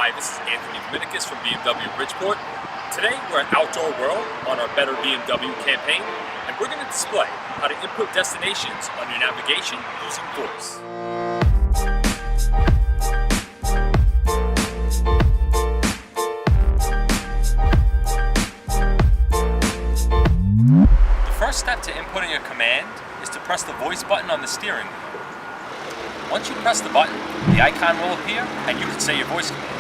Hi, this is Anthony Dominicus from BMW Bridgeport. Today we're at Outdoor World on our Better BMW campaign, and we're going to display how to input destinations on your navigation using voice. The first step to inputting a command is to press the voice button on the steering wheel. Once you press the button, the icon will appear and you can say your voice command.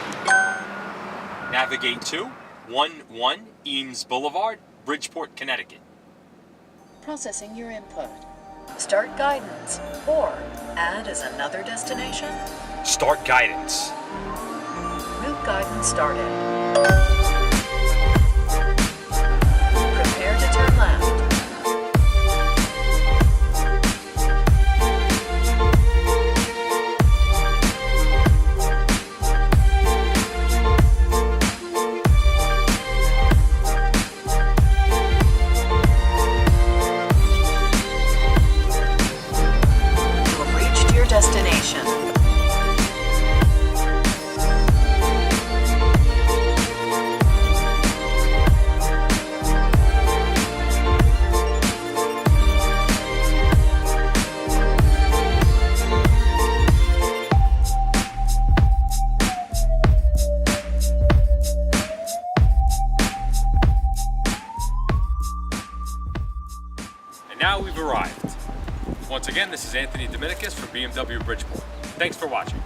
Navigate to 11 Eames Boulevard, Bridgeport, Connecticut. Processing your input. Start guidance or add as another destination. Start guidance. Route guidance started. Prepare to turn left. Destination. And now we've arrived. Once again, this is Anthony Dominicus from BMW Bridgeport. Thanks for watching.